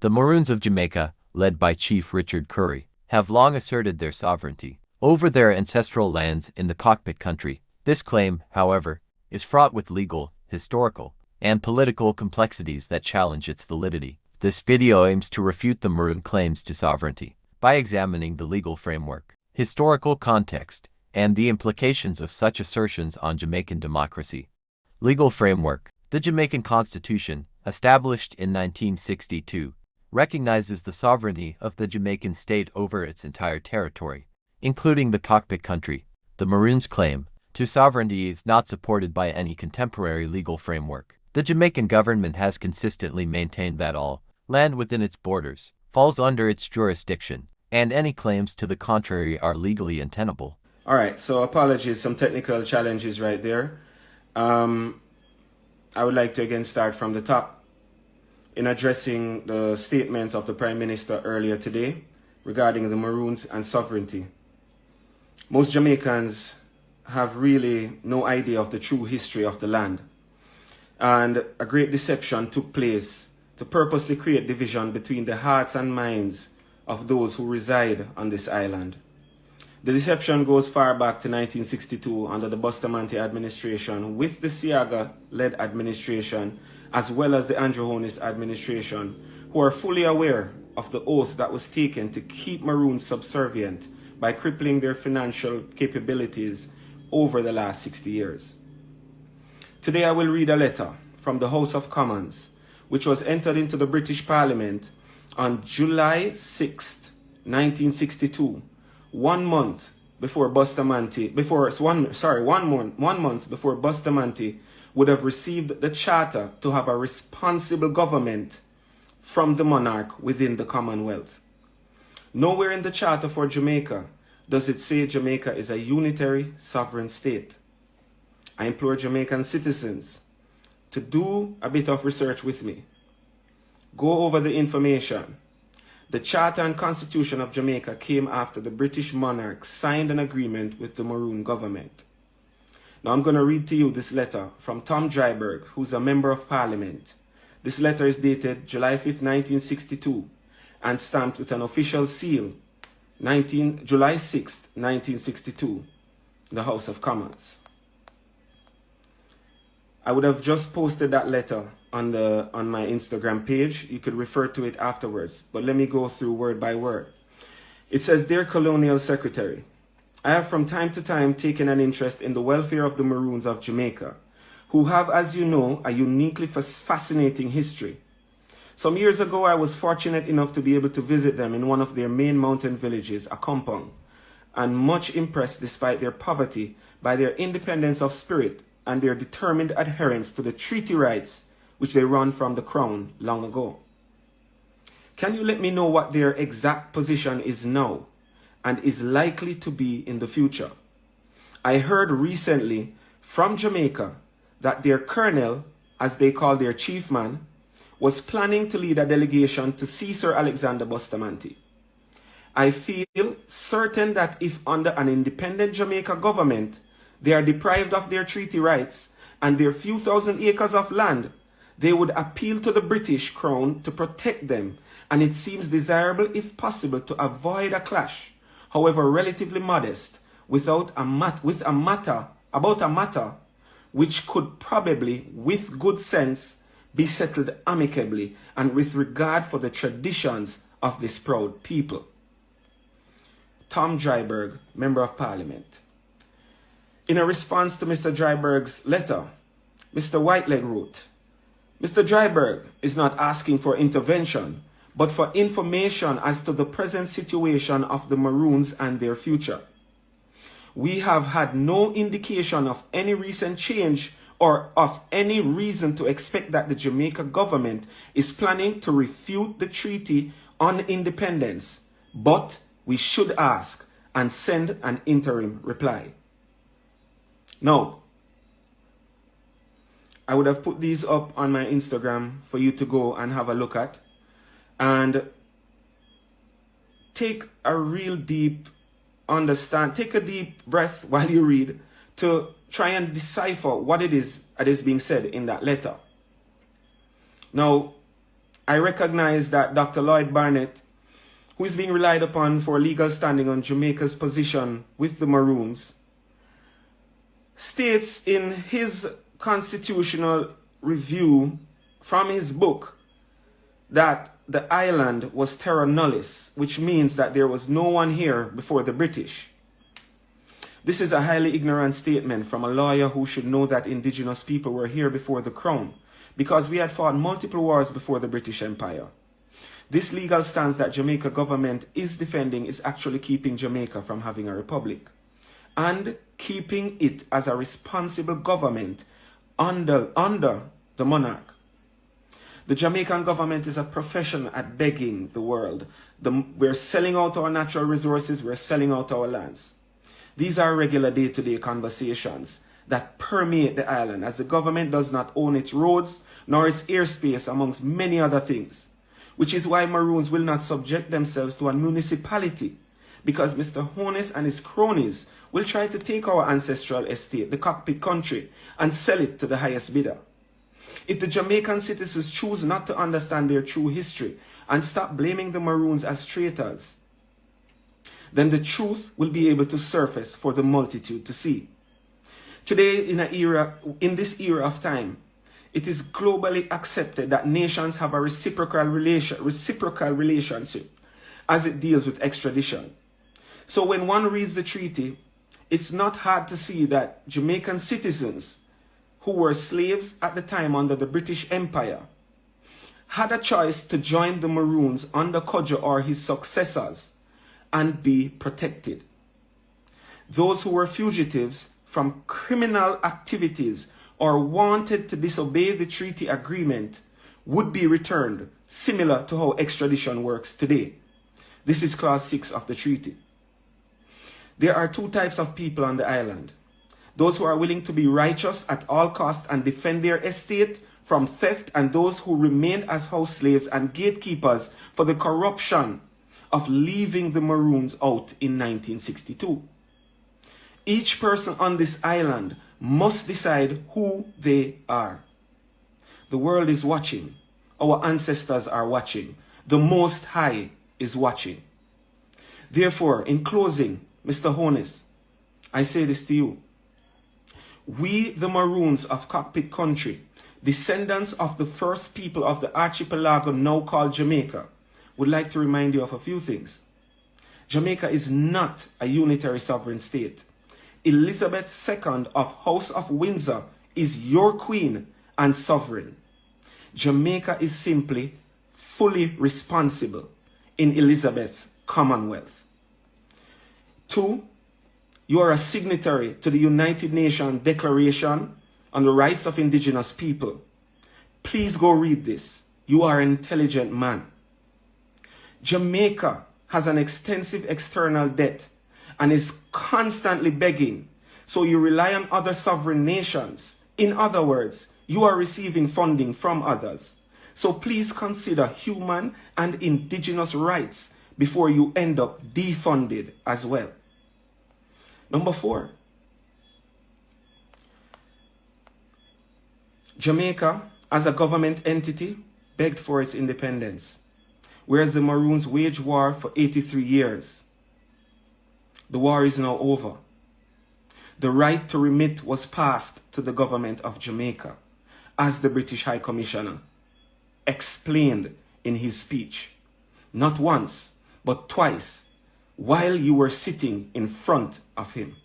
The Maroons of Jamaica, led by Chief Richard Curry, have long asserted their sovereignty over their ancestral lands in the Cockpit country. This claim, however, is fraught with legal, historical, and political complexities that challenge its validity. This video aims to refute the Maroon claims to sovereignty by examining the legal framework, historical context, and the implications of such assertions on Jamaican democracy. Legal framework. The Jamaican Constitution, established in 1962, recognizes the sovereignty of the Jamaican state over its entire territory, including the Cockpit country. The Maroons' claim to sovereignty is not supported by any contemporary legal framework. The Jamaican government has consistently maintained that all land within its borders falls under its jurisdiction, and any claims to the contrary are legally untenable. All right, so apologies, some technical challenges right there. I would like to again start from the top in addressing the statements of the Prime Minister earlier today regarding the Maroons and sovereignty. Most Jamaicans have really no idea of the true history of the land, and a great deception took place to purposely create division between the hearts and minds of those who reside on this island. The deception goes far back to 1962 under the Bustamante administration, with the Siaga-led administration, as well as the Andrew Holness administration, who are fully aware of the oath that was taken to keep Maroons subservient by crippling their financial capabilities over the last 60 years. Today I will read a letter from the House of Commons, which was entered into the British Parliament on July 6, 1962, 1 month before Bustamante, one month before Bustamante would have received the charter to have a responsible government from the monarch within the Commonwealth. Nowhere in the charter for Jamaica does it say Jamaica is a unitary sovereign state. I implore Jamaican citizens to do a bit of research with me. Go over the information. The Charter and Constitution of Jamaica came after the British monarch signed an agreement with the Maroon government. Now I'm going to read to you this letter from Tom Dryburgh, who's a member of Parliament. This letter is dated July 5, 1962 and stamped with an official seal, July 6, 1962, the House of Commons. I would have just posted that letter on my Instagram page. You could refer to it afterwards, but let me go through word by word. It says, Dear Colonial Secretary, I have from time to time taken an interest in the welfare of the Maroons of Jamaica, who have, as you know, a uniquely fascinating history. Some years ago, I was fortunate enough to be able to visit them in one of their main mountain villages, Akompong, and much impressed, despite their poverty, by their independence of spirit and their determined adherence to the treaty rights which they won from the Crown long ago. Can you let me know what their exact position is now and is likely to be in the future? I heard recently from Jamaica that their colonel, as they call their chief man, was planning to lead a delegation to see Sir Alexander Bustamante. I feel certain that if under an independent Jamaica government, they are deprived of their treaty rights and their few thousand acres of land, they would appeal to the British Crown to protect them, and it seems desirable, if possible, to avoid a clash, however relatively modest, about a matter which could probably, with good sense, be settled amicably and with regard for the traditions of this proud people. Tom Dryburgh, Member of Parliament. In a response to Mr. Dryburgh's letter, Mr. Whiteleg wrote, Mr. Dryburgh is not asking for intervention, but for information as to the present situation of the Maroons and their future. We have had no indication of any recent change or of any reason to expect that the Jamaica government is planning to refute the Treaty on Independence, but we should ask and send an interim reply. Now, I would have put these up on my Instagram for you to go and have a look at. And take a real deep take a deep breath while you read to try and decipher what it is that is being said in that letter. Now, I recognize that Dr. Lloyd Barnett, who is being relied upon for legal standing on Jamaica's position with the Maroons, states in his constitutional review from his book that the island was terra nullius, which means that there was no one here before the British. This is a highly ignorant statement from a lawyer who should know that indigenous people were here before the crown, because we had fought multiple wars before the British Empire. This legal stance that Jamaica government is defending is actually keeping Jamaica from having a republic and keeping it as a responsible government under the monarch. The Jamaican government is a professional at begging the world. We're selling out our natural resources, we're selling out our lands. These are regular day-to-day conversations that permeate the island, as the government does not own its roads nor its airspace, amongst many other things, which is why Maroons will not subject themselves to a municipality, because Mr. Honest and his cronies will try to take our ancestral estate, the cockpit country, and sell it to the highest bidder. If the Jamaican citizens choose not to understand their true history and stop blaming the Maroons as traitors, then the truth will be able to surface for the multitude to see. Today, in this era of time, it is globally accepted that nations have a reciprocal relationship as it deals with extradition. So when one reads the treaty, it's not hard to see that Jamaican citizens who were slaves at the time under the British Empire had a choice to join the Maroons under Codger or his successors and be protected. Those who were fugitives from criminal activities or wanted to disobey the treaty agreement would be returned, similar to how extradition works today. This is clause 6 of the treaty. There are two types of people on the island: those who are willing to be righteous at all costs and defend their estate from theft, and those who remain as house slaves and gatekeepers for the corruption of leaving the Maroons out in 1962. Each person on this island must decide who they are. The world is watching. Our ancestors are watching. The Most High is watching. Therefore, in closing, Mr. Honest, I say this to you. We, the Maroons of Cockpit Country, descendants of the first people of the archipelago now called Jamaica, would like to remind you of a few things. Jamaica is not a unitary sovereign state. Elizabeth II of House of Windsor is your queen and sovereign. Jamaica is simply fully responsible in Elizabeth's Commonwealth. 2, you are a signatory to the United Nations Declaration on the Rights of Indigenous People. Please go read this. You are an intelligent man. Jamaica has an extensive external debt and is constantly begging, so you rely on other sovereign nations. In other words, you are receiving funding from others. So please consider human and indigenous rights before you end up defunded as well. Number 4, Jamaica, as a government entity, begged for its independence, whereas the Maroons waged war for 83 years. The war is now over. The right to remit was passed to the government of Jamaica, as the British High Commissioner explained in his speech, not once, but twice, while you were sitting in front of him.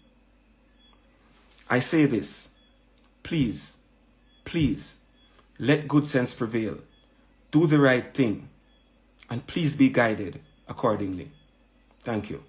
I say this, please, please, let good sense prevail. Do the right thing, and please be guided accordingly. Thank you.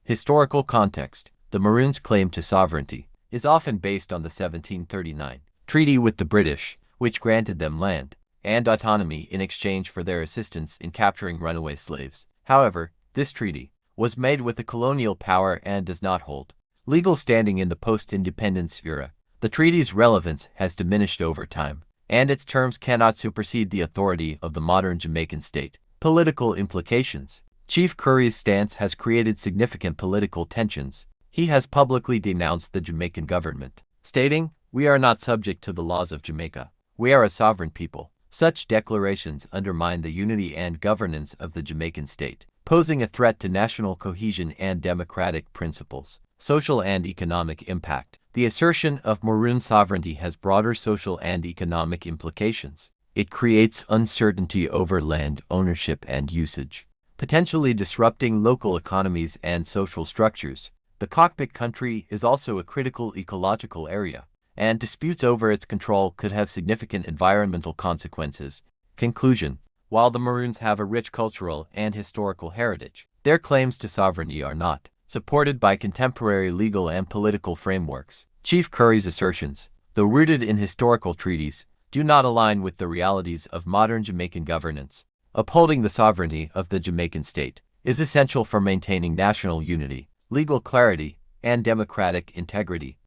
Historical context. The Maroons' claim to sovereignty is often based on the 1739 treaty with the British, which granted them land and autonomy in exchange for their assistance in capturing runaway slaves. However, this treaty was made with a colonial power and does not hold legal standing in the post-independence era. The treaty's relevance has diminished over time, and its terms cannot supersede the authority of the modern Jamaican state. Political implications. Chief Curry's stance has created significant political tensions. He has publicly denounced the Jamaican government, stating "We are not subject to the laws of Jamaica. We are a sovereign people." Such declarations undermine the unity and governance of the Jamaican state, posing a threat to national cohesion and democratic principles. Social and economic impact. The assertion of Maroon sovereignty has broader social and economic implications. It creates uncertainty over land ownership and usage, potentially disrupting local economies and social structures. The cockpit country is also a critical ecological area, and disputes over its control could have significant environmental consequences. Conclusion. While the Maroons have a rich cultural and historical heritage, their claims to sovereignty are not supported by contemporary legal and political frameworks. Chief Curry's assertions, though rooted in historical treaties, do not align with the realities of modern Jamaican governance. Upholding the sovereignty of the Jamaican state is essential for maintaining national unity, legal clarity, and democratic integrity.